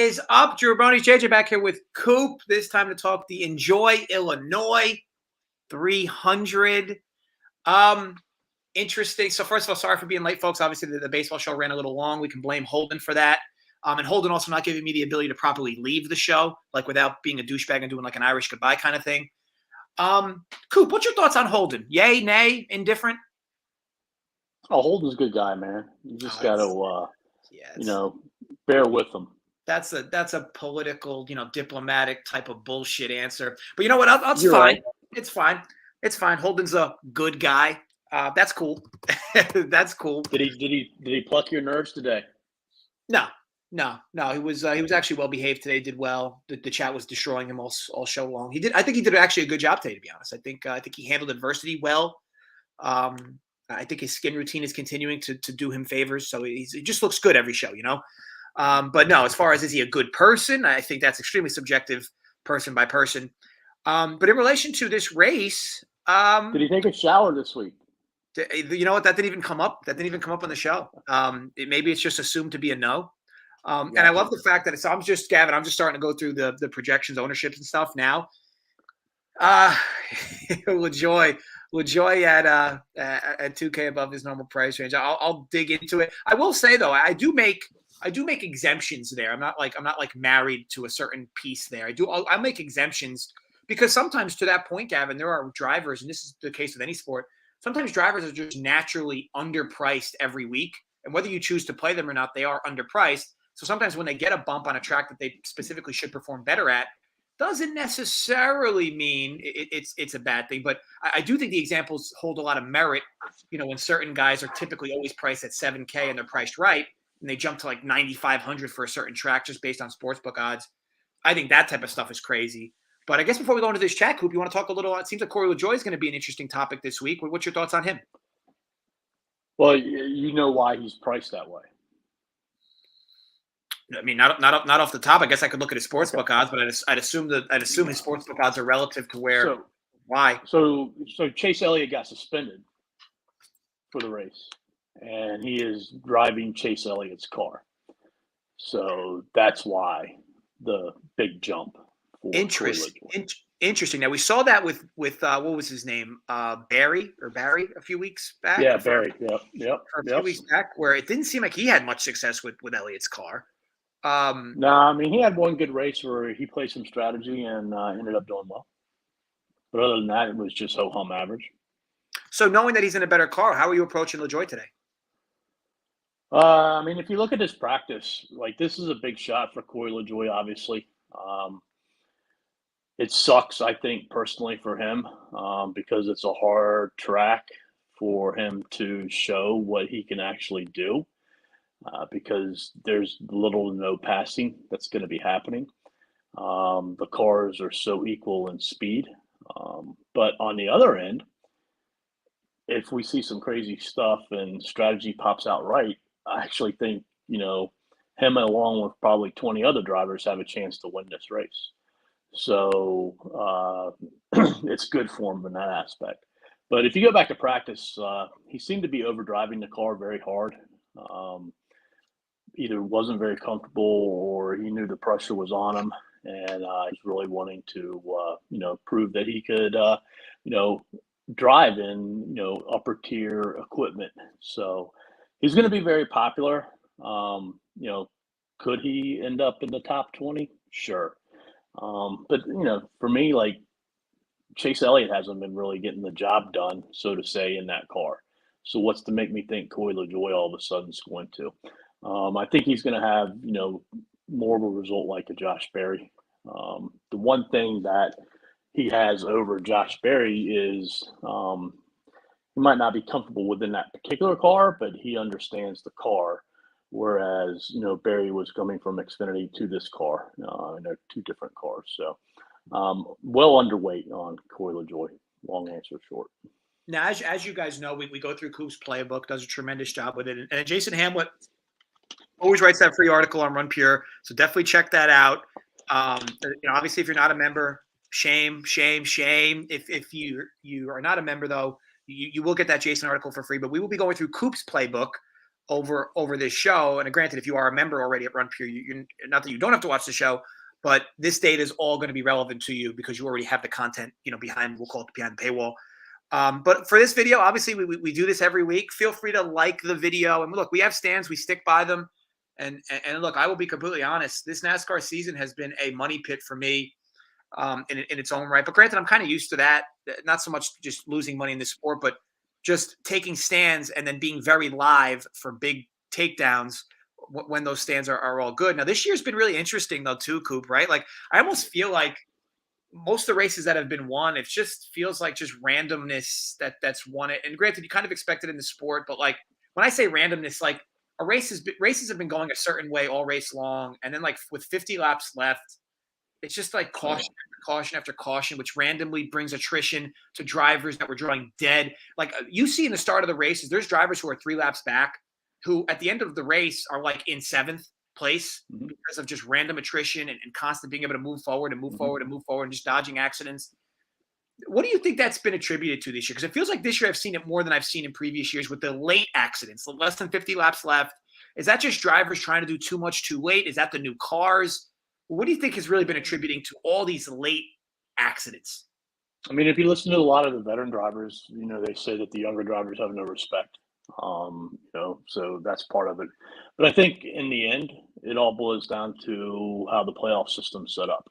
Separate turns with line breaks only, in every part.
is up? Drew Boney's JJ back here with Coop. This time to talk the Enjoy Illinois 300. Interesting. So first of all, sorry for being late, folks. Obviously, the baseball show ran a little long. We can blame Holden for that. And Holden also not giving me the ability to properly leave the show, like without being a douchebag and doing like an Irish goodbye kind of thing. Coop, what's your thoughts on Holden? Yay, nay, indifferent?
Oh, Holden's a good guy, man. You just got to, bear with him.
That's a political, diplomatic type of bullshit answer. But you know what? It's fine.
Right.
It's fine. It's fine. Holden's a good guy. That's cool. That's cool.
Did he pluck your nerves today?
No. He was actually well behaved today. Did well. The chat was destroying him all show long. I think he did actually a good job today, to be honest. I think he handled adversity well. I think his skin routine is continuing to do him favors. So he just looks good every show, But no, as far as is he a good person, I think that's extremely subjective, person by person. But in relation to this race,
did he take a shower this week?
You know what? That didn't even come up. That didn't even come up on the show. Maybe it's just assumed to be a no. And I love the fact that I'm just starting to go through the projections, ownerships and stuff now. LaJoie at 2K above his normal price range. I'll dig into it. I will say though, I do make exemptions there. I'm not like married to a certain piece there. I'll make exemptions because sometimes to that point, Gavin, there are drivers, and this is the case with any sport. Sometimes drivers are just naturally underpriced every week, and whether you choose to play them or not, they are underpriced. So sometimes when they get a bump on a track that they specifically should perform better at, doesn't necessarily mean it's a bad thing. But I do think the examples hold a lot of merit. When certain guys are typically always priced at $7K and they're priced right, and they jump to like 9,500 for a certain track just based on sportsbook odds. I think that type of stuff is crazy. But I guess before we go into this chat, Coop, you want to talk a little? It seems like Corey LaJoie is going to be an interesting topic this week. What's your thoughts on him?
Well, you know why he's priced that way.
I mean, not off the top. I guess I could look at his sportsbook odds, but I'd assume his sportsbook odds are relative to where. Why?
So Chase Elliott got suspended for the race, and he is driving Chase Elliott's car. So that's why the big jump.
Interesting. Now we saw that with what was his name? Barry a few weeks back.
Yeah, Barry. Yep.
A few weeks back, where it didn't seem like he had much success with Elliott's car.
No, I mean he had one good race where he played some strategy and ended up doing well. But other than that, it was just ho-hum average.
So knowing that he's in a better car, how are you approaching LaJoie today?
I mean, if you look at his practice, like this is a big shot for Corey LaJoie, obviously. It sucks, I think, personally for him because it's a hard track for him to show what he can actually do because there's little to no passing that's going to be happening. The cars are so equal in speed. But on the other end, if we see some crazy stuff and strategy pops out right, I actually think, him along with probably 20 other drivers have a chance to win this race. So it's good for him in that aspect. But if you go back to practice, he seemed to be overdriving the car very hard. Either wasn't very comfortable or he knew the pressure was on him. And he's really wanting to, prove that he could, drive in, upper tier equipment. So he's going to be very popular. Could he end up in the top 20? Sure. But, for me, like Chase Elliott hasn't been really getting the job done, so to say, in that car. So what's to make me think Corey LaJoie all of a sudden is going to? I think he's going to have, more of a result like a Josh Berry. The one thing that he has over Josh Berry is he might not be comfortable within that particular car, but he understands the car. Whereas, Berry was coming from Xfinity to this car, and they're two different cars. So, well underweight on Corey LaJoie. Long answer short.
Now, as you guys know, we go through Coop's Playbook, does a tremendous job with it. And Jason Hamlet always writes that free article on Run Pure. So definitely check that out. Obviously, if you're not a member, shame. If you are not a member, though, you will get that Jason article for free. But we will be going through Coop's Playbook over this show. And granted, if you are a member already at Run Pure, you not that you don't have to watch the show, but this data is all going to be relevant to you because you already have the content, behind, we'll call it behind the paywall. But for this video, obviously we do this every week. Feel free to like the video. And look, we have stands, we stick by them. And look, I will be completely honest. This NASCAR season has been a money pit for me in its own right. But granted, I'm kind of used to that. Not so much just losing money in this sport, but just taking stands and then being very live for big takedowns when those stands are all good. Now, this year's been really interesting, though, too, Coop, right? Like, I almost feel like most of the races that have been won, it just feels like just randomness that's won it. And granted, you kind of expect it in the sport, but like when I say randomness, like races have been going a certain way all race long, and then like with 50 laps left, it's just like caution after caution after caution, which randomly brings attrition to drivers that were drawing dead. Like you see in the start of the races, there's drivers who are 3 laps back, who at the end of the race are like in 7th place because of just random attrition and constant being able to move forward and move forward and move forward and just dodging accidents. What do you think that's been attributed to this year? Because it feels like this year I've seen it more than I've seen in previous years with the late accidents, less than 50 laps left. Is that just drivers trying to do too much too late? Is that the new cars? What do you think has really been attributing to all these late accidents?
I mean, if you listen to a lot of the veteran drivers, they say that the younger drivers have no respect. So that's part of it. But I think in the end, it all boils down to how the playoff system's set up.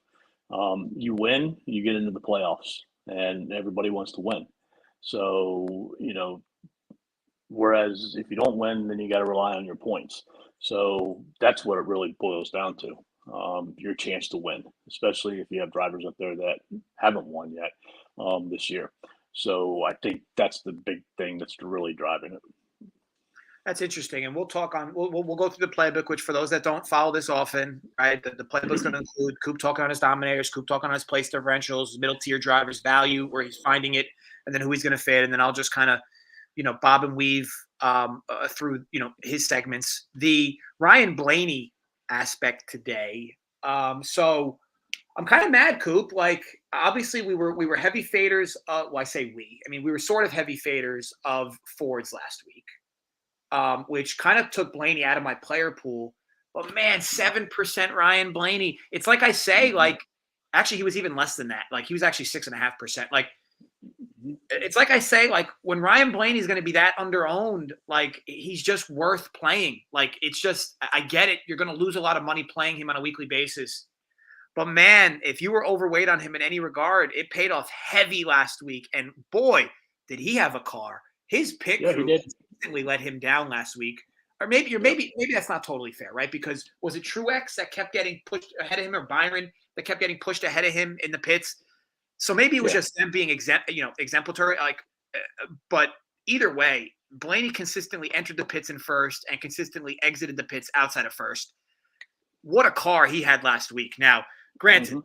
You win, you get into the playoffs, and everybody wants to win. So, whereas if you don't win, then you got to rely on your points. So that's what it really boils down to. Your chance to win, especially if you have drivers up there that haven't won yet this year. So I think that's the big thing that's really driving it.
That's interesting, and we'll talk on. We'll go through the playbook, which for those that don't follow this often, right? The playbook's going to include Coop talking on his dominators, Coop talking on his place differentials, middle tier drivers value, where he's finding it, and then who he's going to fit, and then I'll just kind of, bob and weave through, his segments. The Ryan Blaney aspect today. So I'm kind of mad, Coop. Like, obviously, we were heavy faders. Well, I say we. I mean, we were sort of heavy faders of Fords last week. Which kind of took Blaney out of my player pool. But man, 7% Ryan Blaney. It's like I say, like, actually, he was even less than that. Like, he was actually 6.5%. Like, it's like I say, like, when Ryan Blaney's going to be that under-owned, like, he's just worth playing. Like, it's just, I get it. You're going to lose a lot of money playing him on a weekly basis. But man, if you were overweight on him in any regard, it paid off heavy last week. And boy, did he have a car. His pit crew consistently let him down last week. Or maybe that's not totally fair, right? Because was it Truex that kept getting pushed ahead of him, or Byron that kept getting pushed ahead of him in the pits? So maybe it was just them being exemplary. Like, but either way, Blaney consistently entered the pits in first and consistently exited the pits outside of first. What a car he had last week. Now, granted,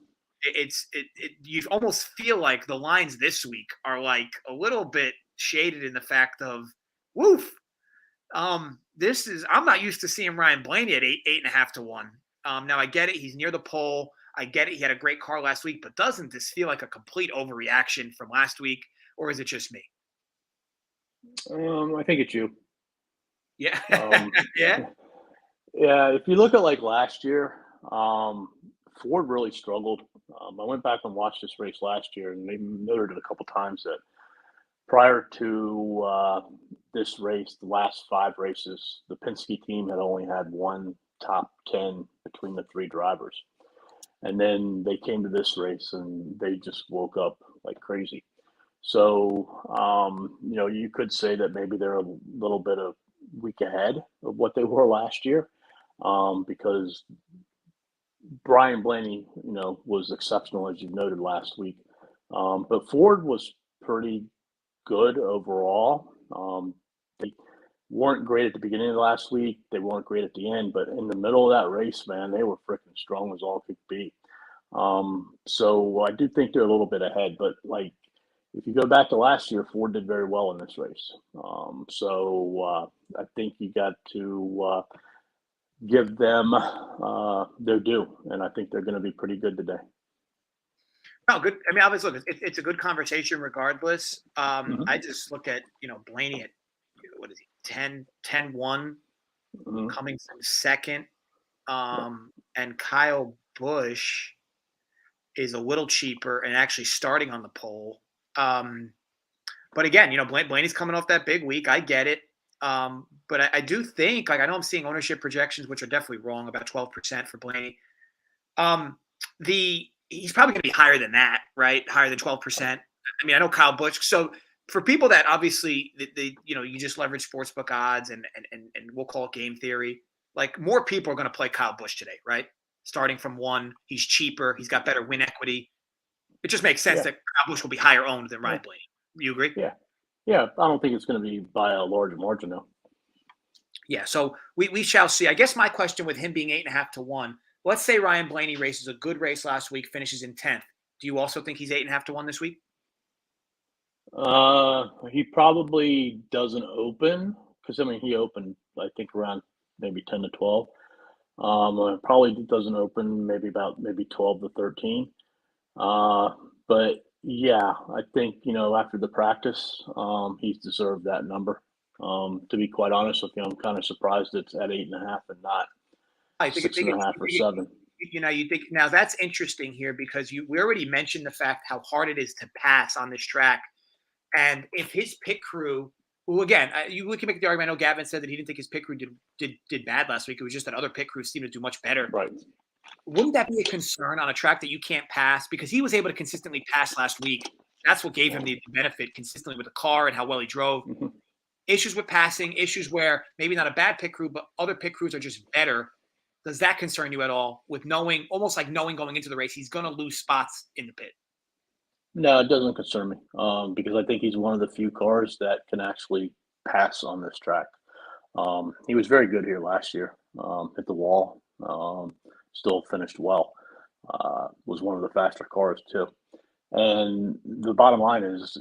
you almost feel like the lines this week are like a little bit shaded in the fact of, woof. I'm not used to seeing Ryan Blaney at 8.5 to 1. Now I get it. He's near the pole. I get it. He had a great car last week, but doesn't this feel like a complete overreaction from last week, or is it just me?
I think it's you.
Yeah.
Yeah. Yeah. If you look at like last year, Ford really struggled. I went back and watched this race last year, and they noted it a couple times that prior to this race, the last 5 races, the Penske team had only had one top 10 between the 3 drivers. And then they came to this race and they just woke up like crazy. So, you could say that maybe they're a little bit of week ahead of what they were last year, because Brian Blaney, was exceptional, as you noted last week. But Ford was pretty good overall. They weren't great at the beginning of last week. They weren't great at the end, but in the middle of that race, man, they were freaking strong as all could be. So I do think they're a little bit ahead, but like, if you go back to last year, Ford did very well in this race. So I think you got to give them their due, and I think they're going to be pretty good today.
No, good. I mean, obviously, look, it's a good conversation regardless. I just look at, Blaney at, what is he, 10-1
Mhm.
coming from second.
Yeah.
And Kyle Busch is a little cheaper and actually starting on the pole. But again, Blaney's coming off that big week. I get it. But I do think, like, I know I'm seeing ownership projections, which are definitely wrong, about 12% for Blaney. He's probably going to be higher than that, right? Higher than 12%. I mean, I know Kyle Busch. So for people that obviously you just leverage sportsbook odds and we'll call it game theory, like more people are going to play Kyle Busch today, right? Starting from one, he's cheaper, he's got better win equity. It just makes sense
Yeah.
that Kyle Busch will be higher owned than Ryan Blaney. You agree?
Yeah. Yeah. I don't think it's going to be by a large margin, though.
Yeah. So we shall see. I guess my question with him being 8.5 to 1, let's say Ryan Blaney races a good race last week, finishes in 10th. Do you also think he's 8.5 to 1 this week?
He probably doesn't open because he opened I think around maybe 10 to 12. Probably doesn't open maybe 12 to 13. But yeah, I think after the practice, he's deserved that number. To be quite honest with you, I'm kind of surprised it's at 8.5 and not
I think
6.5 or 7.
you think now that's interesting here because we already mentioned the fact how hard it is to pass on this track. And if his pit crew, who again, we can make the argument. I know Gavin said that he didn't think his pit crew did bad last week. It was just that other pit crews seemed to do much better.
Right.
Wouldn't that be a concern on a track that you can't pass? Because he was able to consistently pass last week. That's what gave him the benefit consistently with the car and how well he drove.
Mhm.
Issues with passing, issues where maybe not a bad pit crew, but other pit crews are just better. Does that concern you at all with almost like knowing going into the race, he's going to lose spots in the pit?
No, it doesn't concern me because I think he's one of the few cars that can actually pass on this track. He was very good here last year. Hit the wall. Still finished well. Was one of the faster cars too. And the bottom line is,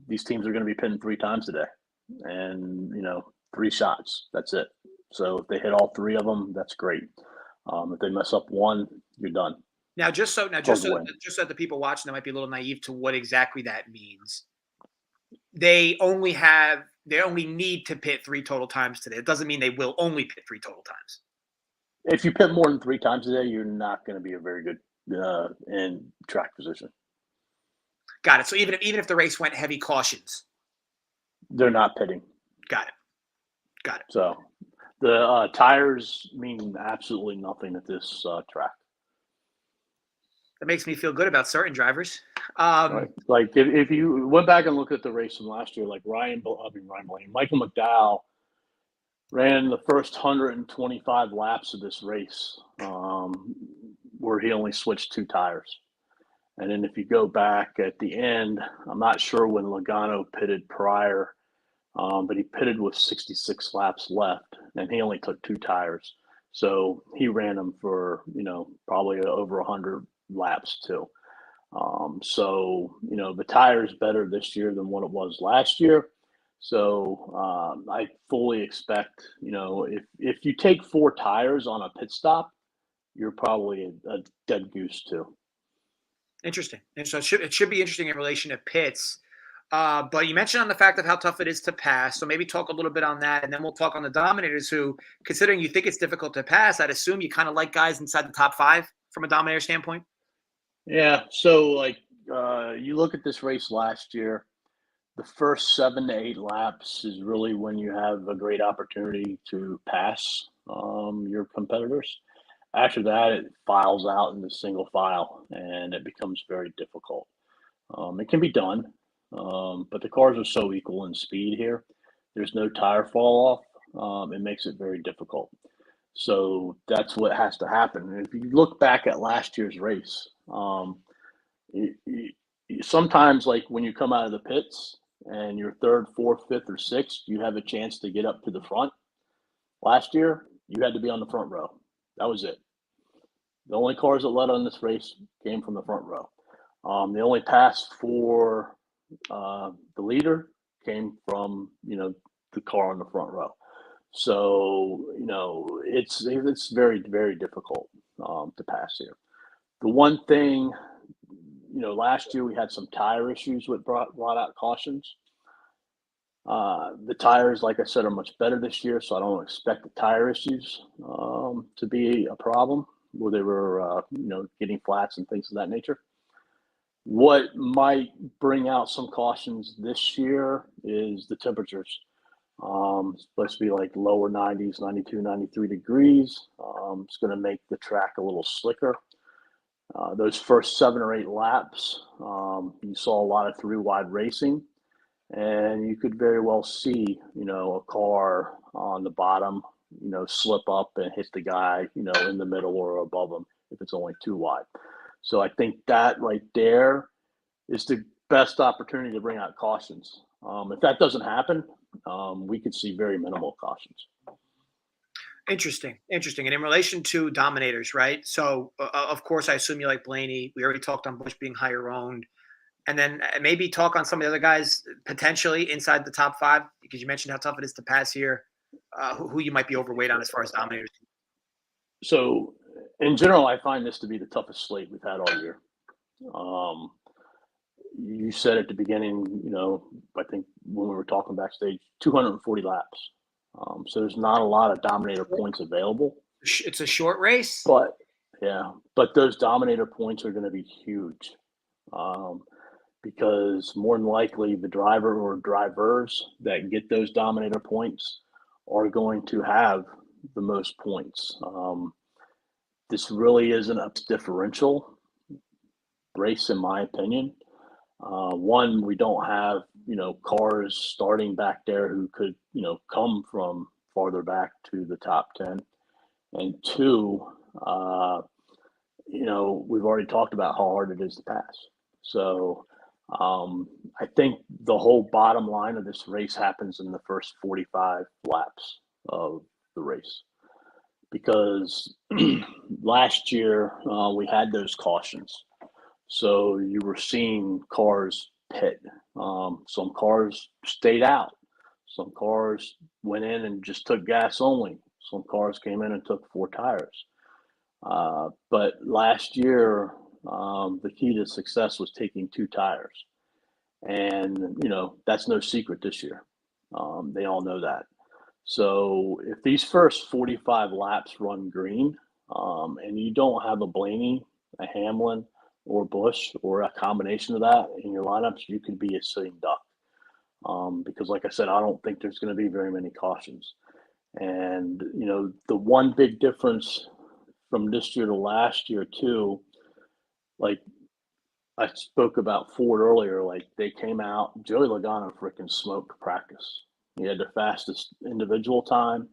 these teams are going to be pitting 3 times today, and 3 shots. That's it. So if they hit all 3 of them, that's great. If they mess up one, you're done.
Now, just so
Hard to win.
that the people watching that might be a little naive to what exactly that means. They only need to pit 3 total times today. It doesn't mean they will only pit 3 total times.
If you pit more than 3 times a day, you're not going to be a very good in track position.
Got it. So even if the race went heavy cautions,
they're not pitting.
Got it.
So the tires mean absolutely nothing at this track.
That makes me feel good about certain drivers.
Right. Like if you went back and looked at the race from last year, like Michael McDowell ran the first 125 laps of this race, where he only switched 2 tires. And then if you go back at the end, I'm not sure when Logano pitted prior, but he pitted with 66 laps left, and he only took 2 tires. So he ran them for, probably over 100 laps too. So, the tire's better this year than what it was last year. So I fully expect, if you take 4 tires on a pit stop, you're probably a dead goose too.
Interesting. And so it should be interesting in relation to pits. But you mentioned on the fact of how tough it is to pass. So maybe talk a little bit on that. And then we'll talk on the Dominators who, considering you think it's difficult to pass, I'd assume you kind of like guys inside the top 5 from a Dominator standpoint.
Yeah. So you look at this race last year, the first 7 to 8 laps is really when you have a great opportunity to pass your competitors. After that, it files out into single file, and it becomes very difficult. It can be done, but the cars are so equal in speed here. There's no tire fall off. It makes it very difficult. So that's what has to happen. And if you look back at last year's race, sometimes like when you come out of the pits and you're 3rd, 4th, 5th, or 6th, you have a chance to get up to the front. Last year, you had to be on the front row. That was it. The only cars that led on this race came from the front row. The only pass for the leader came from the car on the front row. So it's very, very difficult to pass here. The one thing, last year we had some tire issues with brought out cautions. The tires, like I said, are much better this year, so I don't expect the tire issues to be a problem where they were, getting flats and things of that nature. What might bring out some cautions this year is the temperatures. It's supposed to be like lower 90s, 92, 93 degrees. It's going to make the track a little slicker. Those first 7 or 8 laps, you saw a lot of three-wide racing, and you could very well see, a car on the bottom, slip up and hit the guy, in the middle or above him if it's only 2 wide. So I think that right there is the best opportunity to bring out cautions. If that doesn't happen, we could see very minimal cautions.
Interesting. And in relation to dominators, right? So, of course, I assume you like Blaney. We already talked on Busch being higher owned. And then maybe talk on some of the other guys potentially inside the top 5, because you mentioned how tough it is to pass here, who you might be overweight on as far as dominators.
So, in general, I find this to be the toughest slate we've had all year. You said at the beginning, I think when we were talking backstage, 240 laps. So there's not a lot of Dominator points available.
It's a short race.
But those Dominator points are going to be huge. Because more than likely the driver or drivers that get those Dominator points are going to have the most points. This really isn't a differential race, in my opinion. One, we don't have, cars starting back there who could, come from farther back to the top 10. And 2, we've already talked about how hard it is to pass. So I think the whole bottom line of this race happens in the first 45 laps of the race. Because last year we had those cautions. So you were seeing cars pit. Some cars stayed out. Some cars went in and just took gas only. Some cars came in and took 4 tires. But last year, the key to success was taking 2 tires. And, that's no secret this year. They all know that. So if these first 45 laps run green, and you don't have a Blaney, a Hamlin, or Busch, or a combination of that in your lineups, you could be a sitting duck. Because like I said, I don't think there's going to be very many cautions. And, the one big difference from this year to last year too, like I spoke about Ford earlier, like they came out, Joey Logano freaking smoked practice. He had the fastest individual time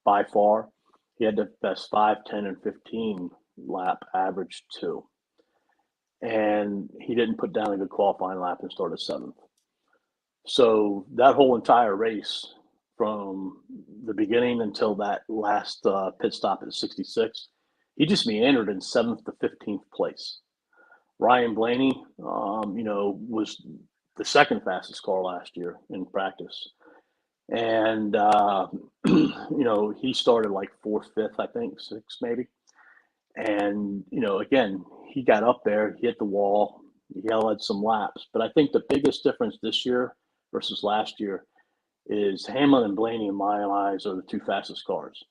by far. He had the best 5, 10, and 15 lap average too. And he didn't put down a good qualifying lap and started 7th. So that whole entire race from the beginning until that last pit stop at 66, he just meandered in 7th to 15th place. Ryan Blaney, was the second fastest car last year in practice. And, he started like 4th, 5th, I think, 6th maybe. And, again, he got up there, hit the wall, he held some laps. But I think the biggest difference this year versus last year is Hamlin and Blaney, in my eyes, are the 2 fastest cars.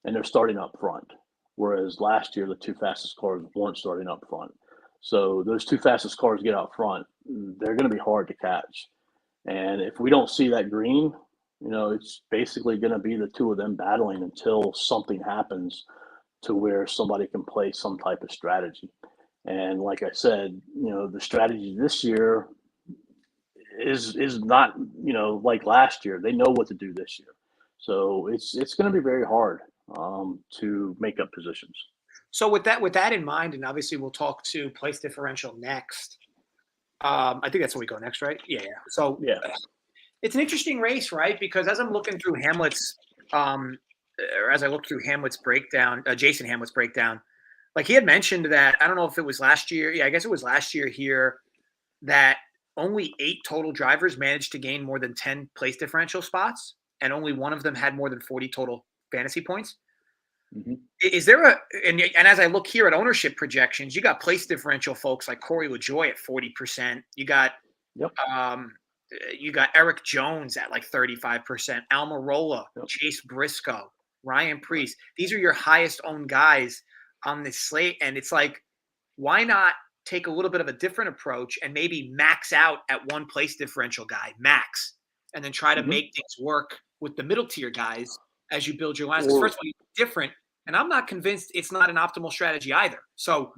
And they're starting up front. Whereas last year, the 2 fastest cars weren't starting up front. So those 2 fastest cars get out front, they're going to be hard to catch. And if we don't see that green, it's basically going to be the 2 of them battling until something happens to where somebody can play some type of strategy. And like I said, the strategy this year is not, like last year. They know what to do this year. So it's going to be very hard to make up positions.
So with that in mind, and obviously we'll talk to place differential next. I think that's where we go next, right? Yeah. So
yeah,
it's an interesting race, right? Because as I'm looking through Hamlet's, or as I look through Hamlet's breakdown, Jason Hamlet's breakdown, like he had mentioned that, I don't know if it was last year. Yeah, I guess it was last year here that only 8 total drivers managed to gain more than 10 place differential spots, and only one of them had more than 40 total fantasy points. Mm-hmm. Is there and as I look here at ownership projections, you got place differential folks like Corey LaJoie at 40%. You got You got Eric Jones at like 35%, Almirola,
Yep.
Chase Briscoe, Ryan Preece. These are your highest owned guys on this slate. And it's like, why not take a little bit of a different approach and maybe max out at one place differential guy, max, and then try to make things work with the middle tier guys as you build your lines. Because first of all, you're different. And I'm not convinced it's not an optimal strategy either. So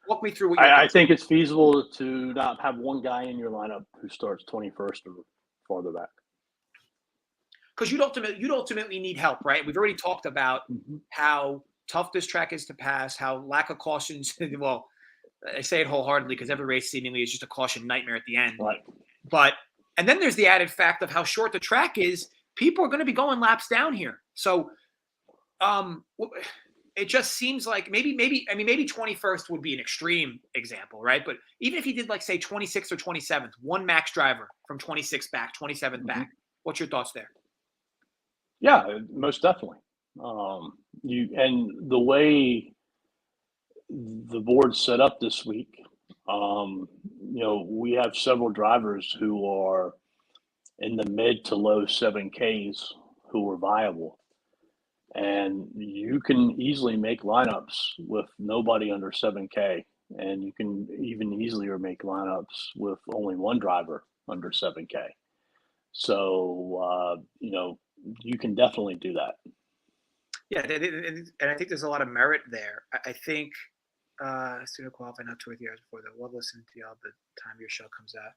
walk me through what
I think it's feasible to not have one guy in your lineup who starts 21st or farther back.
Because you'd ultimately need help, right? We've already talked about how tough this track is to pass, how lack of cautions. Well, I say it wholeheartedly because every race seemingly is just a caution nightmare at the end.
Right.
And then there's the added fact of how short the track is. People are going to be going laps down here. So it just seems like maybe 21st would be an extreme example, right? But even if he did like say 26th or 27th, one max driver from 26th back, 27th back, what's your thoughts there?
Yeah, most definitely. And the way the board's set up this week, we have several drivers who are in the mid to low 7Ks who are viable. And you can easily make lineups with nobody under 7K. And you can even easier make lineups with only one driver under 7K. So, you can definitely do that.
Yeah, and I think there's a lot of merit there. I think student qualify not 2 years before that. We'll listen to y'all the time your show comes out.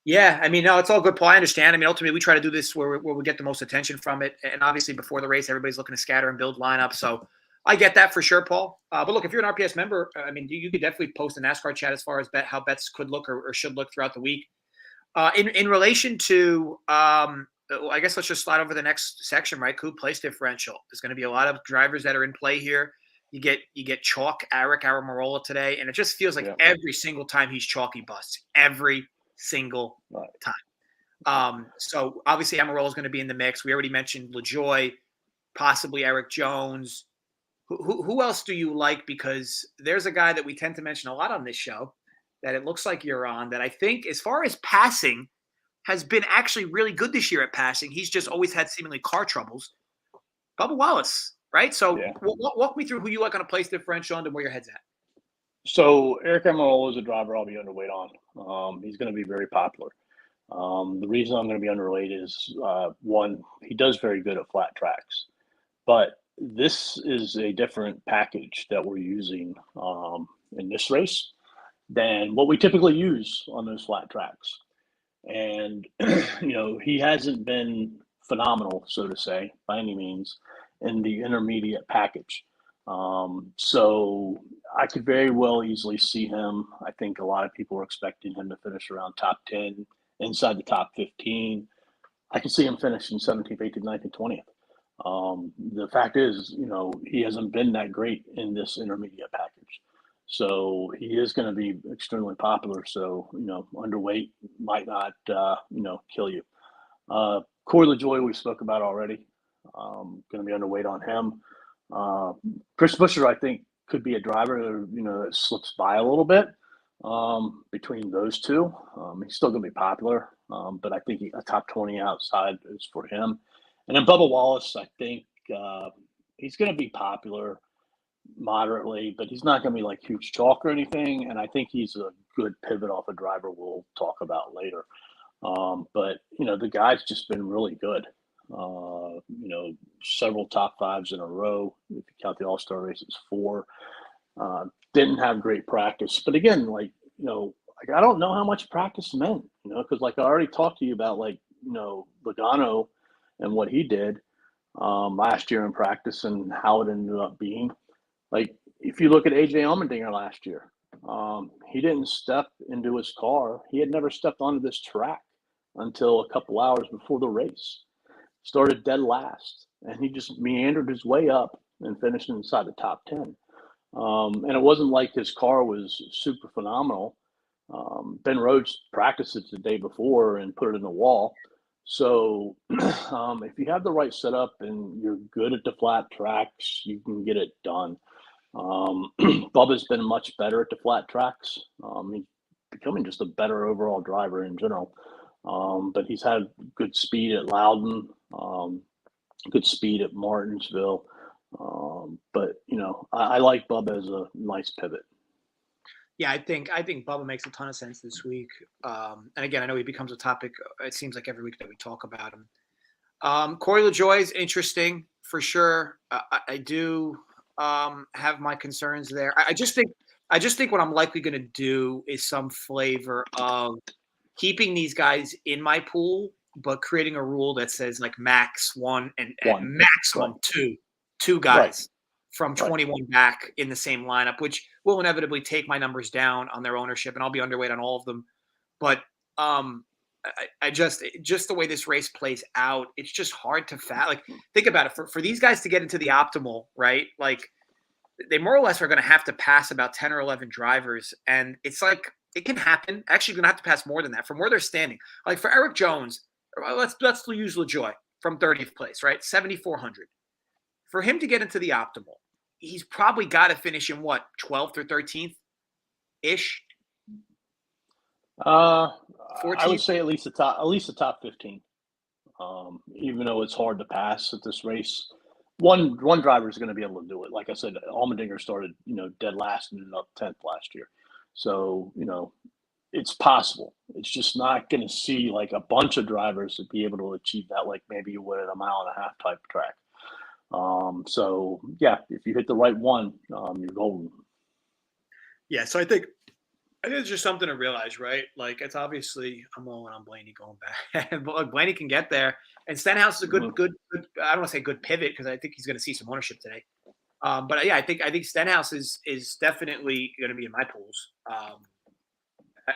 Yeah, I mean, no, it's all good, Paul. I understand. I mean, ultimately, we try to do this where we get the most attention from it. And obviously, before the race, everybody's looking to scatter and build lineups. So I get that for sure, Paul. But look, if you're an RPS member, I mean, you could definitely post a NASCAR chat as far as how bets could look or should look throughout the week. In relation to, I guess let's just slide over the next section, right? Coup place differential. There's going to be a lot of drivers that are in play here. You get chalk, Eric Almirola today, and it just feels like every single time he's chalky busts. Every single time. So obviously Almirola is going to be in the mix. We already mentioned LaJoie, possibly Eric Jones. Who else do you like? Because there's a guy that we tend to mention a lot on this show that it looks like you're on that I think as far as passing has been actually really good this year at passing. He's just always had seemingly car troubles. Bubba Wallace, right? So walk me through who you like on a place differential and where your head's at.
So Eric Almirola is a driver I'll be underweight on. He's going to be very popular. The reason I'm going to be underweight is, one, he does very good at flat tracks. But this is a different package that we're using in this race than what we typically use on those flat tracks. And, he hasn't been phenomenal, so to say, by any means, in the intermediate package. So I could very well easily see him. I think a lot of people are expecting him to finish around top 10, inside the top 15. I can see him finishing 17th, 18th, 19th, 20th. The fact is, he hasn't been that great in this intermediate package. So he is going to be extremely popular. So, underweight might not, kill you. Corey LaJoie, we spoke about already. Going to be underweight on him. Chris Buescher, I think, could be a driver, that slips by a little bit between those two. He's still going to be popular, but I think a top 20 outside is for him. And then Bubba Wallace, I think he's going to be popular moderately, but he's not going to be like huge chalk or anything. And I think he's a good pivot off a driver we'll talk about later. But, the guy's just been really good. Several top fives in a row. If you count the All-Star races, 4. Didn't have great practice. But again, I don't know how much practice meant, because I already talked to you about Logano and what he did last year in practice and how it ended up being. If you look at AJ Allmendinger last year, he didn't step into his car. He had never stepped onto this track until a couple hours before the race. Started dead last, and he just meandered his way up and finished inside the top 10. And it wasn't like his car was super phenomenal. Ben Rhodes practiced it the day before and put it in the wall. So if you have the right setup and you're good at the flat tracks, you can get it done. Bubba's been much better at the flat tracks. He's becoming just a better overall driver in general. But he's had good speed at Loudon, good speed at Martinsville. But I like Bubba as a nice pivot.
Yeah, I think Bubba makes a ton of sense this week. And again, I know he becomes a topic. It seems like every week that we talk about him. Corey LaJoie is interesting for sure. I do have my concerns there. I just think what I'm likely going to do is some flavor of keeping these guys in my pool, but creating a rule that says like max one and maximum two guys from 21 back in the same lineup, which will inevitably take my numbers down on their ownership, and I'll be underweight on all of them. But I just the way this race plays out, it's just hard to like think about it. For these guys to get into the optimal, right? Like they more or less are going to have to pass about 10 or 11 drivers, and it's like it can happen. Actually, going to have to pass more than that from where they're standing. Like for Eric Jones, let's use LaJoie from 30th place, right? 7,400. For him to get into the optimal, he's probably got to finish in what, 12th or 13th ish.
14th? I would say at least the top 15. Even though it's hard to pass at this race, one driver is going to be able to do it. Like I said, Allmendinger started dead last and ended up 10th last year, so it's possible. It's just not going to see like a bunch of drivers to be able to achieve that, like maybe you would at a 1.5 mile type track. So yeah, if you hit the right one, you're golden.
Yeah, so I think it's just something to realize, right? Like it's obviously I'm all in on Blaney going back, but Blaney can get there, and Stenhouse is a good. I don't want to say good pivot because I think he's going to see some ownership today. But yeah, I think Stenhouse is definitely going to be in my pools.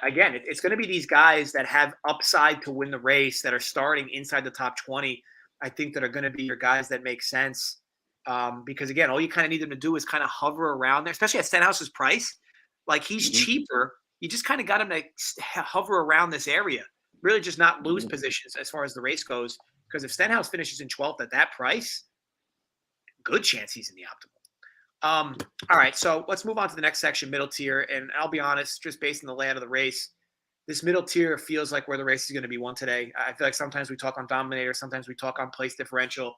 Again, it's going to be these guys that have upside to win the race that are starting inside the top 20. I think that are going to be your guys that make sense. Because again, all you kind of need them to do is kind of hover around there, especially at Stenhouse's price. Like he's cheaper. You just kind of got him to hover around this area, really just not lose positions as far as the race goes. Because if Stenhouse finishes in 12th at that price, good chance he's in the optimal. All right, so let's move on to the next section, middle tier. And I'll be honest, just based on the layout of the race, this middle tier feels like where the race is going to be won today. I feel like sometimes we talk on Dominator, sometimes we talk on place differential.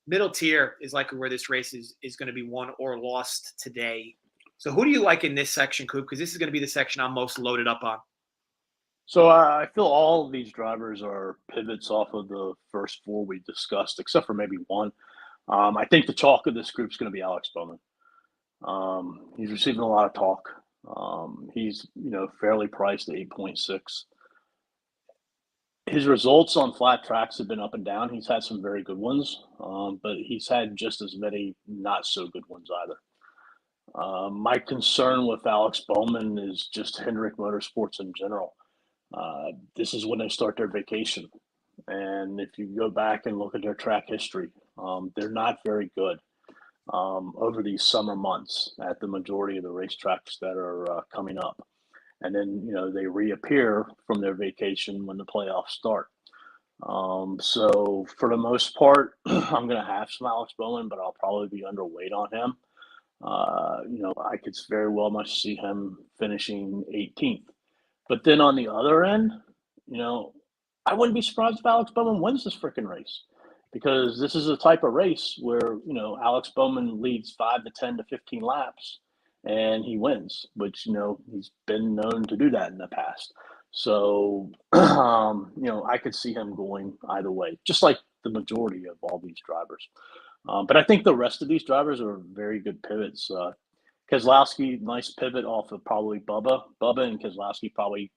Middle tier is likely where this race is going to be won or lost today. So who do you like in this section, Coop? Because this is going to be the section I'm most loaded up on.
So I feel all of these drivers are pivots off of the first four we discussed, except for maybe one. I think the chalk of this group is going to be Alex Bowman. He's receiving a lot of talk. He's fairly priced at 8.6. His results on flat tracks have been up and down. He's had some very good ones, but he's had just as many not so good ones either. My concern with Alex Bowman is just Hendrick Motorsports in general. This is when they start their vacation. And if you go back and look at their track history, they're not very good over these summer months at the majority of the racetracks that are coming up. And then, they reappear from their vacation when the playoffs start. So for the most part, I'm going to have some Alex Bowman, but I'll probably be underweight on him. I could very well much see him finishing 18th. But then on the other end, I wouldn't be surprised if Alex Bowman wins this freaking race, because this is a type of race where, Alex Bowman leads 5 to 10 to 15 laps and he wins, which, he's been known to do that in the past. So, I could see him going either way, just like the majority of all these drivers. But I think the rest of these drivers are very good pivots. Keselowski, nice pivot off of probably Bubba. Bubba and Keselowski probably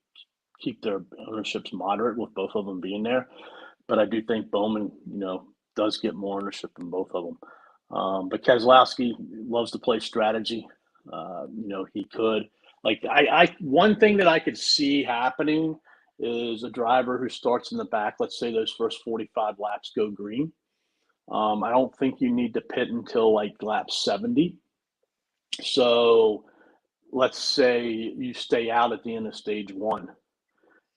keep their ownerships moderate with both of them being there. But I do think Bowman, does get more ownership than both of them. But Keselowski loves to play strategy. He could. One thing that I could see happening is a driver who starts in the back, let's say those first 45 laps go green. I don't think you need to pit until like lap 70. So let's say you stay out at the end of stage one.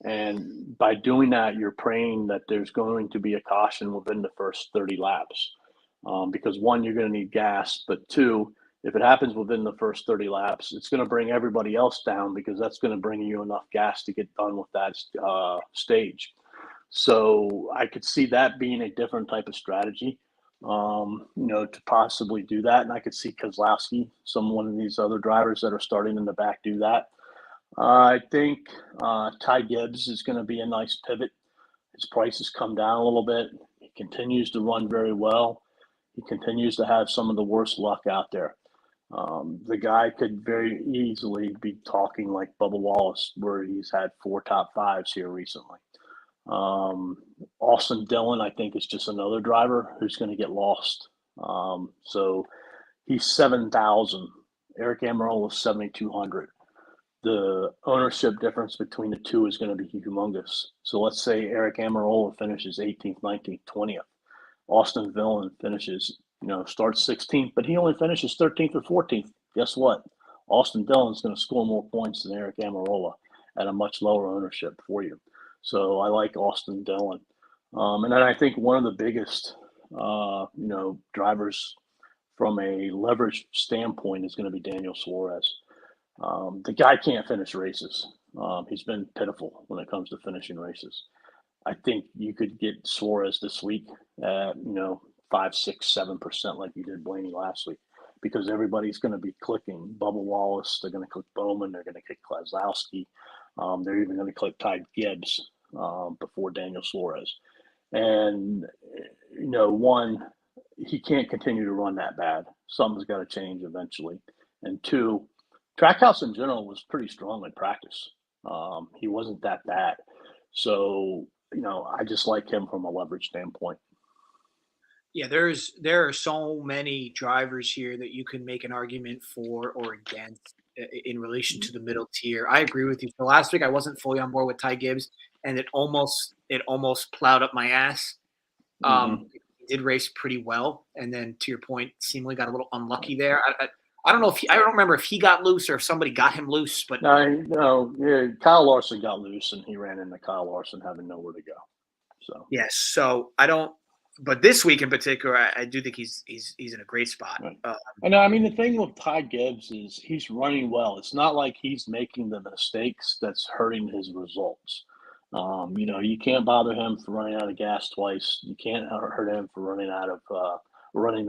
And by doing that, you're praying that there's going to be a caution within the first 30 laps. Because one, you're going to need gas, but two, if it happens within the first 30 laps, it's going to bring everybody else down, because that's going to bring you enough gas to get done with that stage. So I could see that being a different type of strategy, to possibly do that. And I could see Kozlowski, one of these other drivers that are starting in the back, do that. I think Ty Gibbs is going to be a nice pivot. His price has come down a little bit. He continues to run very well. He continues to have some of the worst luck out there. The guy could very easily be talking like Bubba Wallace, where he's had 4 top 5s here recently. Austin Dillon, I think, is just another driver who's going to get lost. So he's 7,000. Eric Amarola is 7,200. The ownership difference between the two is going to be humongous. So let's say Eric Amarola finishes 18th, 19th, 20th. Austin Dillon finishes, starts 16th, but he only finishes 13th or 14th. Guess what? Austin Dillon's going to score more points than Eric Amarola at a much lower ownership for you. So I like Austin Dillon. And then I think one of the biggest, drivers from a leverage standpoint is going to be Daniel Suarez. The guy can't finish races. He's been pitiful when it comes to finishing races. I think you could get Suarez this week at, 5, 6, 7% like you did Blaney last week, because everybody's going to be clicking Bubba Wallace. They're going to click Bowman. They're going to click Kozlowski. They're even going to click Ty Gibbs before Daniel Suarez. And, one, he can't continue to run that bad. Something's got to change eventually. And 2, Trackhouse in general was pretty strong in practice. He wasn't that bad. So, I just like him from a leverage standpoint.
Yeah, there are so many drivers here that you can make an argument for or against in relation to the middle tier. I agree with you. So last week I wasn't fully on board with Ty Gibbs, and it almost plowed up my ass. He did race pretty well, and then to your point, seemingly got a little unlucky there. I don't know I don't remember if he got loose or if somebody got him loose, but
Kyle Larson got loose, and he ran into Kyle Larson having nowhere to go. So
yes, so I don't. But this week in particular, I do think he's in a great spot.
Right. I mean, the thing with Ty Gibbs is he's running well. It's not like he's making the mistakes that's hurting his results. You can't bother him for running out of gas twice. You can't hurt him for running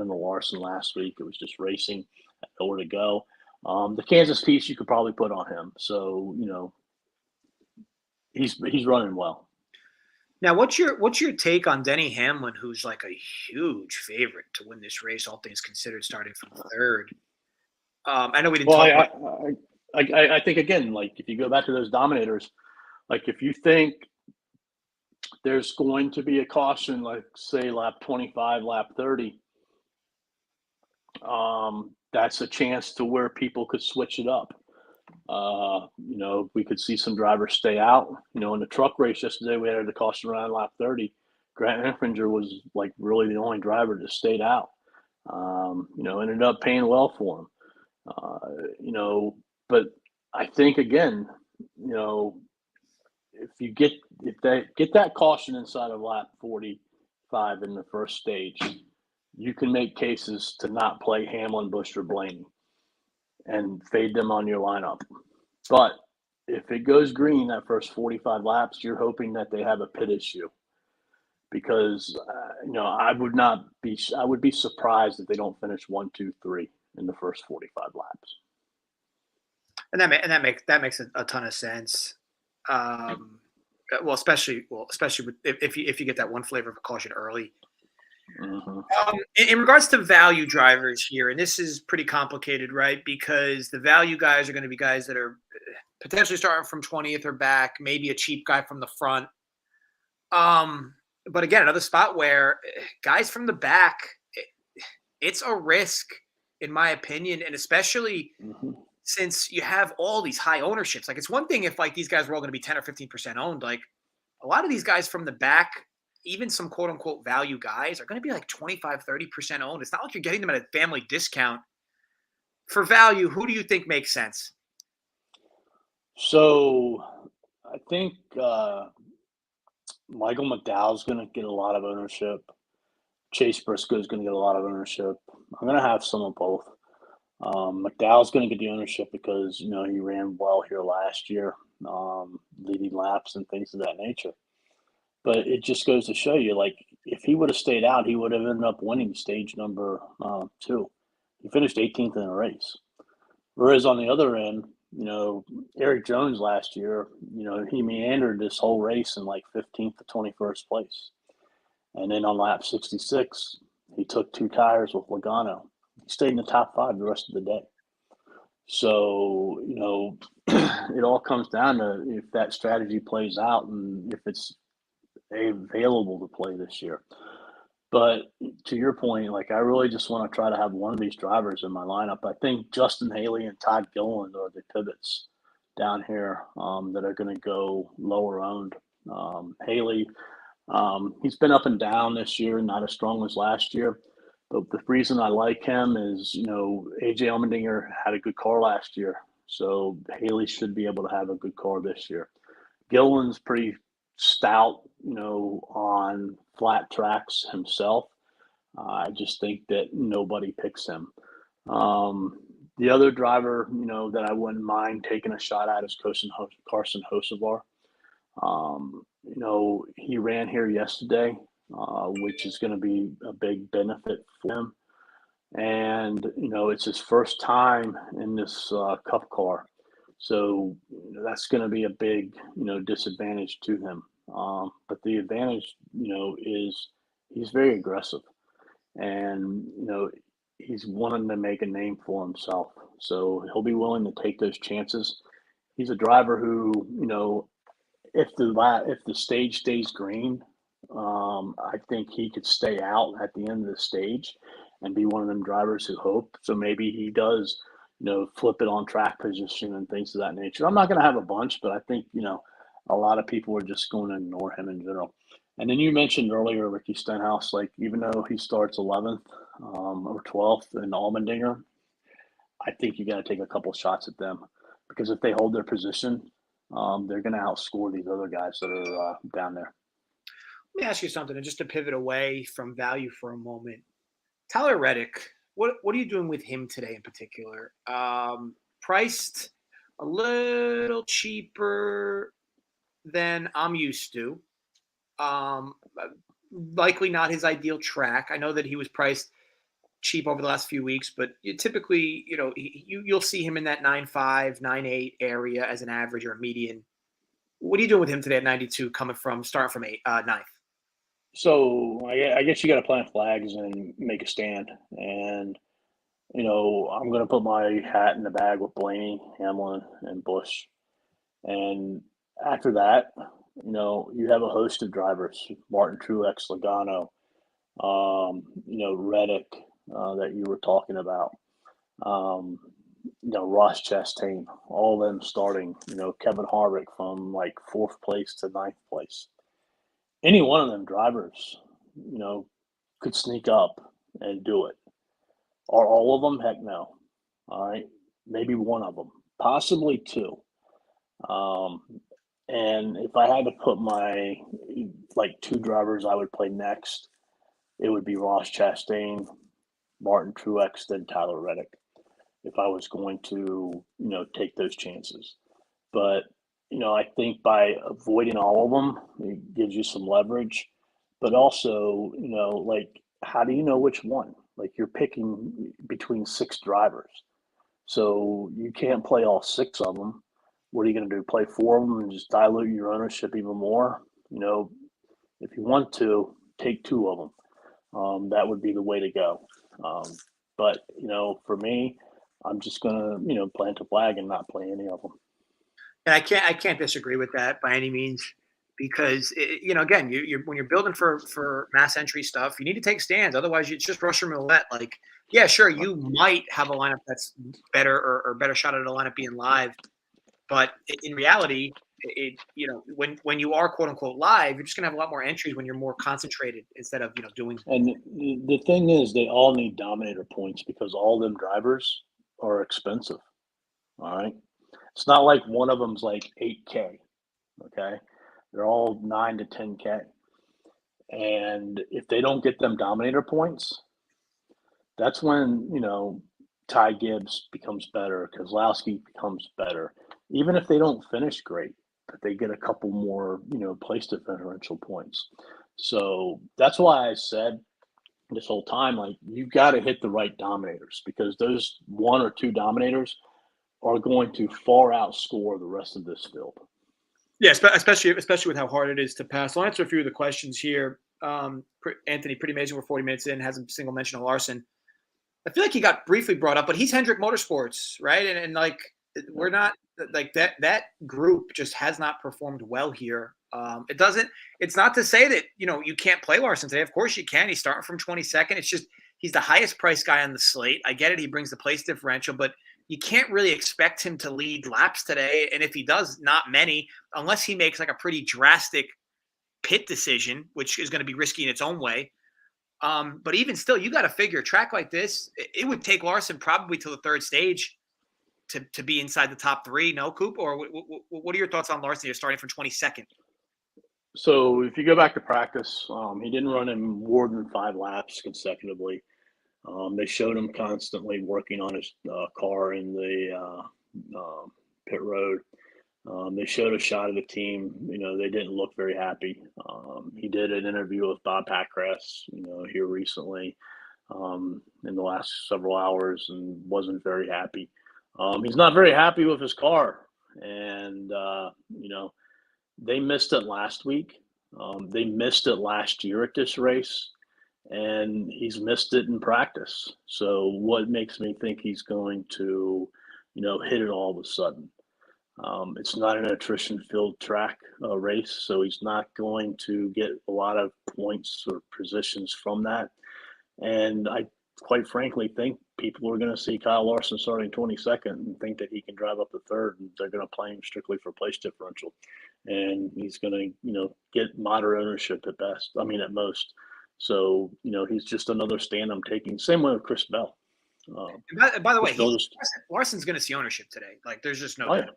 in the Larson last week. It was just racing, nowhere to go. The Kansas piece you could probably put on him. So he's running well.
Now, what's your take on Denny Hamlin, who's like a huge favorite to win this race, all things considered, starting from third? I know we didn't talk about
I think, again, like if you go back to those Dominators, like if you think there's going to be a caution, like say lap 25, lap 30, that's a chance to where people could switch it up. We could see some drivers stay out. In the truck race yesterday, we had the caution around lap 30. Grant Enfinger was like really the only driver that stayed out. Ended up paying well for him. But I think again, if they get that caution inside of lap 45 in the first stage, you can make cases to not play Hamlin, Busch, or Blaney and fade them on your lineup. But if it goes green that first 45 laps, you're hoping that they have a pit issue, because I would be surprised if they don't finish 1, 2, 3 in the first 45 laps.
And that makes a ton of sense. Especially if you get that one flavor of a caution early.
Mm-hmm.
In regards to value drivers here, and this is pretty complicated, right? Because the value guys are going to be guys that are potentially starting from 20th or back, maybe a cheap guy from the front. But again, another spot where guys from the back, it's a risk, in my opinion, and especially since you have all these high ownerships. Like, it's one thing if like these guys were all going to be 10 or 15% owned. Like, a lot of these guys from the back, even some quote unquote value guys, are going to be like 25, 30% owned. It's not like you're getting them at a family discount. For value, who do you think makes sense?
So I think Michael McDowell's going to get a lot of ownership. Chase Briscoe is going to get a lot of ownership. I'm going to have some of both. McDowell's going to get the ownership because, he ran well here last year, leading laps and things of that nature. But it just goes to show you, like, if he would have stayed out, he would have ended up winning stage number 2. He finished 18th in a race. Whereas on the other end, Eric Jones last year, he meandered this whole race in like 15th to 21st place. And then on lap 66, he took 2 tires with Logano. He stayed in the top 5 the rest of the day. So, it all comes down to if that strategy plays out and if it's available to play this year. But to your point, like, I really just want to try to have one of these drivers in my lineup. I think Justin Haley and Todd Gilliland are the pivots down here that are going to go lower owned. Haley, he's been up and down this year, not as strong as last year. But the reason I like him is, AJ Allmendinger had a good car last year. So Haley should be able to have a good car this year. Gilliland's pretty stout, on flat tracks himself. I just think that nobody picks him. The other driver, that I wouldn't mind taking a shot at is Carson Hocevar. He ran here yesterday, which is going to be a big benefit for him. And, it's his first time in this Cup car. So that's going to be a big, disadvantage to him. But the advantage, is he's very aggressive. And, he's wanting to make a name for himself. So he'll be willing to take those chances. He's a driver who, if the stage stays green, I think he could stay out at the end of the stage and be one of them drivers who hope. So maybe he does, flip it on track position and things of that nature. I'm not going to have a bunch, but I think, a lot of people are just going to ignore him in general. And then you mentioned earlier, Ricky Stenhouse, like, even though he starts 11th or 12th in Allmendinger, I think you got to take a couple shots at them because if they hold their position, they're going to outscore these other guys that are down there.
Let me ask you something, and just to pivot away from value for a moment. Tyler Reddick, what are you doing with him today in particular? Priced a little cheaper than I'm used to. Likely not his ideal track. I know that he was priced cheap over the last few weeks, but typically, you'll see him in that 9.5, 9.8 area as an average or a median. What are you doing with him today at 92, starting from 9th?
So I guess you got to plant flags and make a stand. And, I'm going to put my hat in the bag with Blaney, Hamlin, and Busch. And after that, you have a host of drivers, Martin Truex, Logano, Reddick that you were talking about, Ross Chastain, all of them starting, Kevin Harvick from like 4th place to 9th place. Any one of them drivers, could sneak up and do it. Are all of them? Heck no. All right. Maybe one of them, possibly 2. And if I had to put my 2 drivers I would play next, it would be Ross Chastain, Martin Truex, then Tyler Reddick, if I was going to, take those chances. But, I think by avoiding all of them, it gives you some leverage. But also, how do you know which one? Like, you're picking between 6 drivers. So you can't play all 6 of them. What are you going to do? Play 4 of them and just dilute your ownership even more? If you want to, take 2 of them. That would be the way to go. But, for me, I'm just going to, plant a flag and not play any of them.
And I can't disagree with that by any means, because again, when you're building for mass entry stuff, you need to take stands. Otherwise, it's just Russian roulette. Like, yeah, sure, you might have a lineup that's better or better shot at a lineup being live, but in reality, when you are quote unquote live, you're just gonna have a lot more entries when you're more concentrated instead of doing.
And the thing is, they all need Dominator points because all them drivers are expensive. All right. It's not like one of them's like 8K, okay? They're all 9 to 10K. And if they don't get them Dominator points, that's when, Ty Gibbs becomes better, Keselowski becomes better. Even if they don't finish great, but they get a couple more, place differential points. So that's why I said this whole time, like, you've got to hit the right dominators, because those one or two dominators are going to far outscore the rest of this field.
Yeah, especially with how hard it is to pass. I'll answer a few of the questions here. Anthony, pretty amazing. We're 40 minutes in, hasn't single mention of Larson. I feel like he got briefly brought up, but he's Hendrick Motorsports, right? And like, we're not like that group just has not performed well here. It's not to say that, you can't play Larson today. Of course you can. He's starting from 22nd. It's just, he's the highest price guy on the slate. I get it. He brings the place differential, but you can't really expect him to lead laps today. And if he does, not many, unless he makes like a pretty drastic pit decision, which is going to be risky in its own way. But even still, you got to figure a track like this, it would take Larson probably to the third stage to be inside the top three. No, Coop? Or what are your thoughts on Larson? You're starting from 22nd.
So if you go back to practice, he didn't run in more than 5 laps consecutively. They showed him constantly working on his car in the pit road. They showed a shot of the team. They didn't look very happy. He did an interview with Bob Packgrass, here recently in the last several hours, and wasn't very happy. He's not very happy with his car. And, they missed it last week. They missed it last year at this race. And he's missed it in practice. So what makes me think he's going to, hit it all of a sudden? It's not an attrition-filled track race, so he's not going to get a lot of points or positions from that. And I, quite frankly, think people are going to see Kyle Larson starting 22nd and think that he can drive up the third, and they're going to play him strictly for place differential. And he's going to, get moderate ownership at most. So, he's just another stand I'm taking. Same way with Chris Bell.
By the way, Larson's going to see ownership today. Like, there's just no doubt.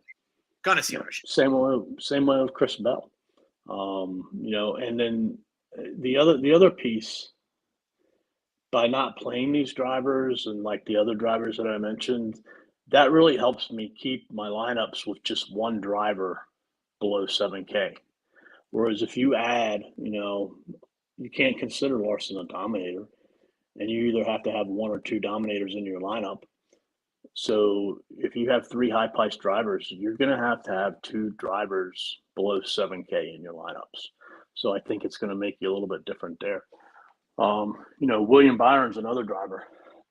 Going to see ownership.
Same way with Chris Bell. And then the other piece, by not playing these drivers and like the other drivers that I mentioned, that really helps me keep my lineups with just one driver below 7K. Whereas if you add, you can't consider Larson a dominator, and you either have to have one or two dominators in your lineup. So if you have 3 high-priced drivers, you're going to have 2 drivers below 7K in your lineups. So I think it's going to make you a little bit different there. William Byron's another driver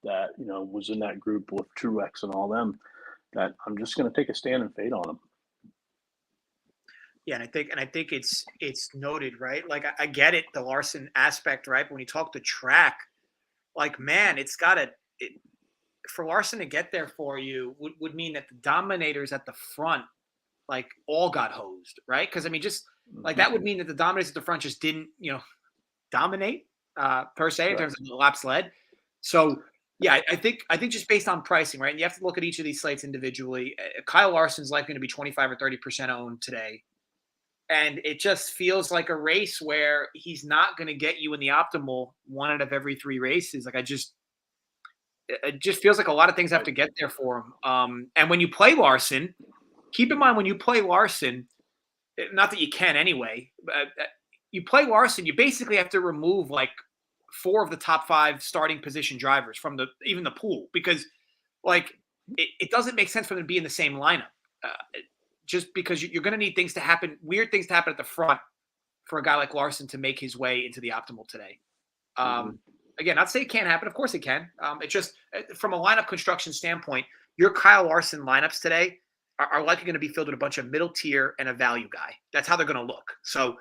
that, was in that group with Truex and all them, that I'm just going to take a stand and fade on him.
Yeah, and I think it's noted, right? Like, I get it, the Larson aspect, right? But when you talk the track, like, man, for Larson to get there for you would mean that the dominators at the front, like, all got hosed, right? Because just like that would mean that the dominators at the front just didn't, dominate per se in terms of the laps led. So yeah, I think just based on pricing, right? And you have to look at each of these slates individually. Kyle Larson's likely to be 25 or 30% owned today. And it just feels like a race where he's not going to get you in the optimal 1 out of every 3 races. Like, it just feels like a lot of things have to get there for him. And when you play Larson, keep in mind, when you play Larson, not that you can anyway, but you play Larson, you basically have to remove like 4 of the top 5 starting position drivers from even the pool, because like it doesn't make sense for them to be in the same lineup. Just because you're going to need weird things to happen at the front for a guy like Larson to make his way into the optimal today. Again, not to say it can't happen. Of course it can. It's just from a lineup construction standpoint, your Kyle Larson lineups today are likely going to be filled with a bunch of middle tier and a value guy. That's how they're going to look. So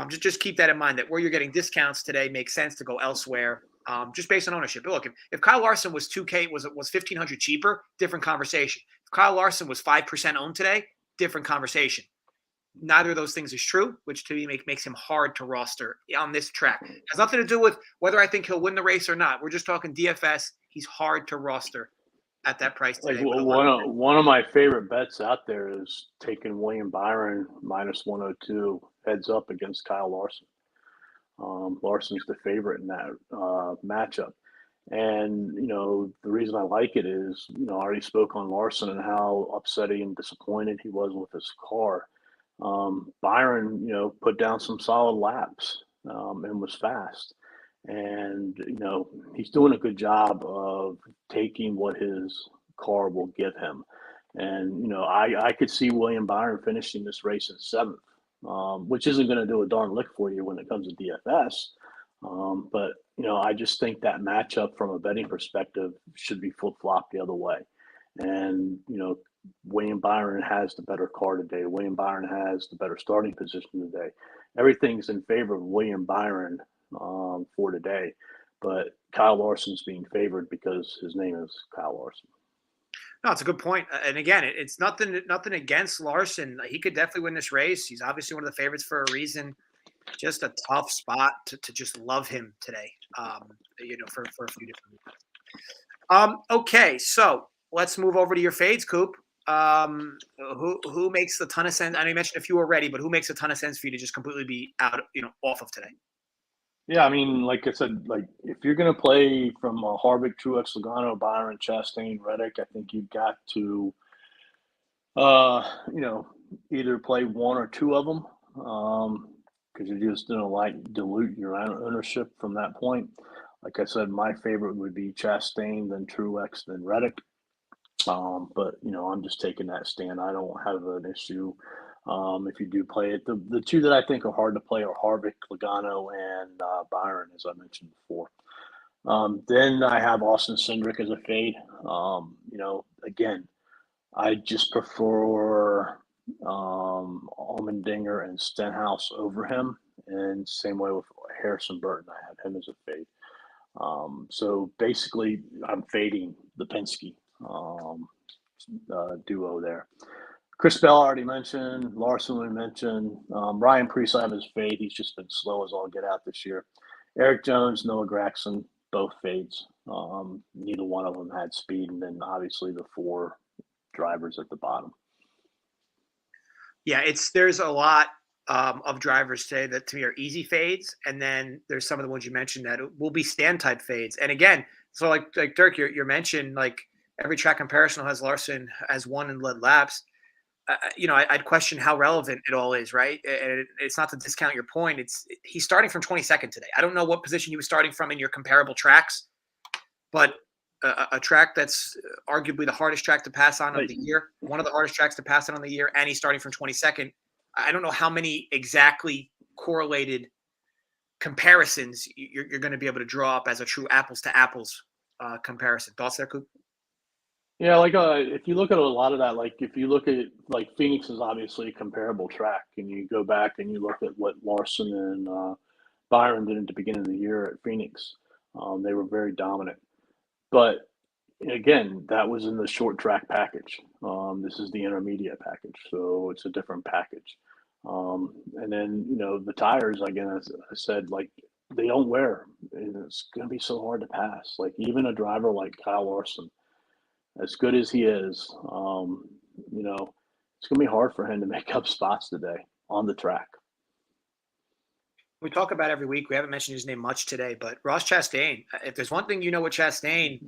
just keep that in mind, that where you're getting discounts today makes sense to go elsewhere. Just based on ownership. But look, if Kyle Larson was 2K, was 1,500 cheaper, different conversation. If Kyle Larson was 5% owned today, different conversation. Neither of those things is true, which to me makes him hard to roster on this track. It has nothing to do with whether I think he'll win the race or not. We're just talking DFS. He's hard to roster at that price today.
Like, one of my favorite bets out there is taking William Byron minus 102 heads up against Kyle Larson. Larson's the favorite in that matchup. And, the reason I like it is, I already spoke on Larson and how upsetting and disappointed he was with his car. Byron, put down some solid laps and was fast. And, he's doing a good job of taking what his car will give him. And, I could see William Byron finishing this race in seventh, which isn't going to do a darn lick for you when it comes to DFS. But, I just think that matchup from a betting perspective should be flip-flopped the other way. And, William Byron has the better car today. William Byron has the better starting position today. Everything's in favor of William Byron for today, but Kyle Larson's being favored because his name is Kyle Larson.
No, it's a good point. And again, it's nothing against Larson. He could definitely win this race. He's obviously one of the favorites for a reason. Just a tough spot to just love him today, for a few different reasons. Okay, so let's move over to your fades, Coop. Who makes a ton of sense? I know you mentioned a few already, but who makes a ton of sense for you to just completely be out, off of today?
Yeah, I mean, like I said, if you're going to play from Harvick, Truex, Logano, Byron, Chastain, Reddick, I think you've got to, either play one or two of them because you're just going to dilute your ownership from that point. Like I said, my favorite would be Chastain, then Truex, then Reddick. But I'm just taking that stand. I don't have an issue if you do play it. The two that I think are hard to play are Harvick, Logano, and Byron, as I mentioned before. Then I have Austin Cindric as a fade. Again, I just prefer Allmendinger and Stenhouse over him, and same way with Harrison Burton. I have him as a fade. So basically, I'm fading the Penske duo there. Chris Bell already mentioned. Larson we mentioned. Ryan Preece I have his fade. He's just been slow as all get out this year. Eric Jones, Noah Gragson, both fades. Neither one of them had speed, and then obviously the four drivers at the bottom.
Yeah, there's a lot of drivers today that to me are easy fades, and then there's some of the ones you mentioned that will be stand type fades. And again, so like Dirk, you mentioned every track comparison has Larson as won and led laps. I'd question how relevant it all is, right? And it's not to discount your point. He's starting from 22nd today. I don't know what position he was starting from in your comparable tracks, but a track that's arguably the hardest track to pass on of the year, one of the hardest tracks to pass on the year, and he's starting from 22nd. I don't know how many exactly correlated comparisons you're going to be able to draw up as a true apples to apples comparison. Thoughts there, Coop?
Yeah, if you look at a lot of that, if you look at Phoenix is obviously a comparable track, and you go back and you look at what Larson and Byron did at the beginning of the year at Phoenix, they were very dominant. But again, that was in the short track package. This is the intermediate package, so it's a different package. And then the tires, again, as I said, they don't wear, and it's going to be so hard to pass. Even a driver like Kyle Larson, as good as he is, it's going to be hard for him to make up spots today on the track.
We talk about every week. We haven't mentioned his name much today, but Ross Chastain. If there's one thing with Chastain,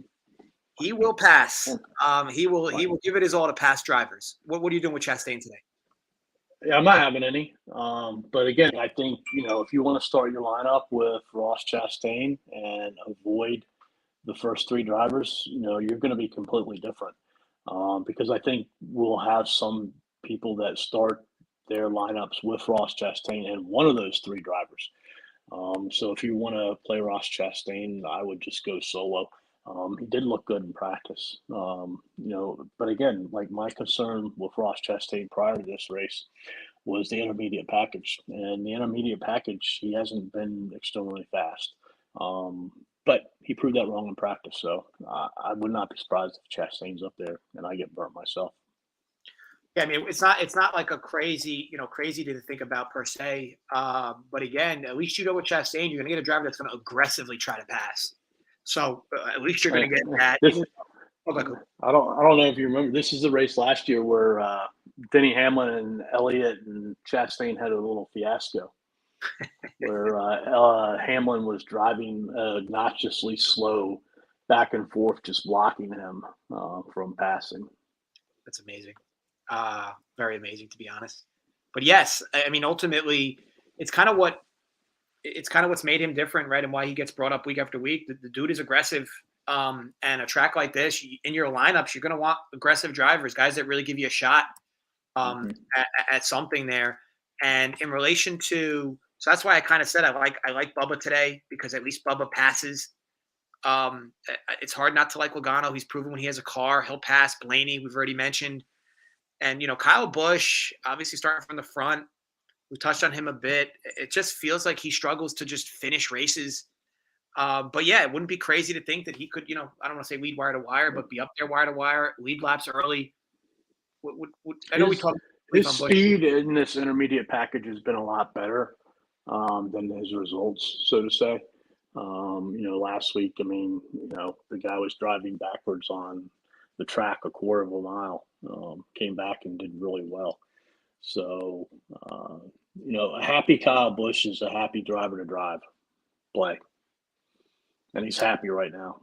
he will pass. He will give it his all to pass drivers. What are you doing with Chastain today?
Yeah, I'm not having any. But again, I think if you want to start your lineup with Ross Chastain and avoid the first three drivers, you're going to be completely different because I think we'll have some people that start their lineups with Ross Chastain and one of those three drivers. So if you want to play Ross Chastain, I would just go solo. He did look good in practice, but again, my concern with Ross Chastain prior to this race was the intermediate package, and the intermediate package, he hasn't been extremely fast. But he proved that wrong in practice, so I would not be surprised if Chastain's up there and I get burnt myself.
Yeah, I mean, it's not like a crazy to think about per se. But again, at least with Chastain, you're going to get a driver that's going to aggressively try to pass. So at least you're going to get that.
I don't know if you remember. This is the race last year where Denny Hamlin and Elliott and Chastain had a little fiasco. Where Hamlin was driving obnoxiously slow back and forth, just blocking him from passing.
That's amazing. Very amazing, to be honest. But yes, I mean, ultimately, it's kind of what's made him different, right? And why he gets brought up week after week. The dude is aggressive. And a track like this, in your lineups, you're going to want aggressive drivers, guys that really give you a shot at something there. And in relation to, so that's why I kind of said I like Bubba today, because at least Bubba passes. It's hard not to like Logano. He's proven when he has a car, he'll pass. Blaney, we've already mentioned. And, Kyle Busch, obviously starting from the front. We touched on him a bit. It just feels like he struggles to just finish races. But yeah, it wouldn't be crazy to think that he could, I don't want to say lead wire to wire, but be up there wire to wire, lead laps early. I know we talked.
His speed in this intermediate package has been a lot better than his results, so to say. Last week, the guy was driving backwards on the track a quarter of a mile, came back and did really well. So, a happy Kyle Busch is a happy driver to drive, play. And he's happy right now.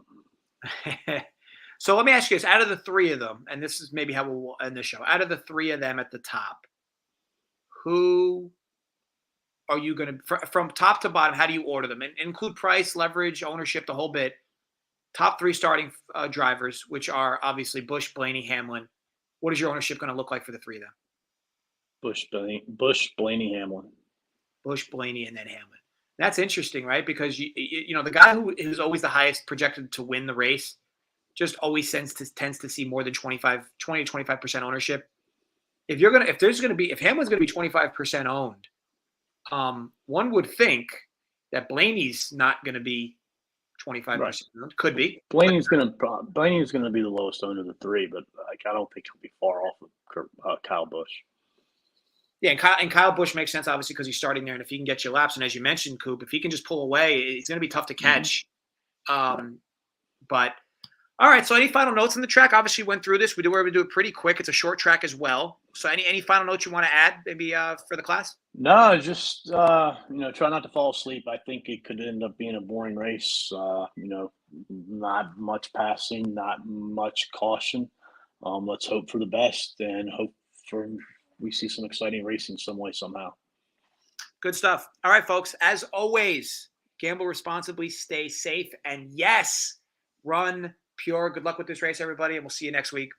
So let me ask you this. Out of the three of them, and this is maybe how we'll end the show, out of the three of them at the top, who are you going to, from top to bottom, how do you order them? And include price, leverage, ownership, the whole bit. Top three starting drivers, which are obviously Busch, Blaney, Hamlin. What is your ownership going to look like for the three of them?
Busch, Blaney, Hamlin.
Busch, Blaney, and then Hamlin. That's interesting, right? Because the guy who is always the highest projected to win the race just always tends to see more than 20 to 25% ownership. If Hamlin's going to be 25% owned, one would think that Blaney's not going to be 25%. Right. Could be.
Blaney's going to be the lowest owned of the three, but I don't think he'll be far off of Kyle Busch.
Yeah, and Kyle Busch makes sense, obviously, because he's starting there. And if he can get you laps, and as you mentioned, Coop, if he can just pull away, it's going to be tough to catch. But, all right, so any final notes on the track? Obviously, went through this. We were able to do it pretty quick. It's a short track as well. So any final notes you want to add maybe for the class?
No, just, try not to fall asleep. I think it could end up being a boring race. Not much passing, not much caution. Let's hope for the best and hope we see some exciting racing some way, somehow.
Good stuff. All right, folks. As always, gamble responsibly, stay safe, and yes, run pure. Good luck with this race, everybody, and we'll see you next week.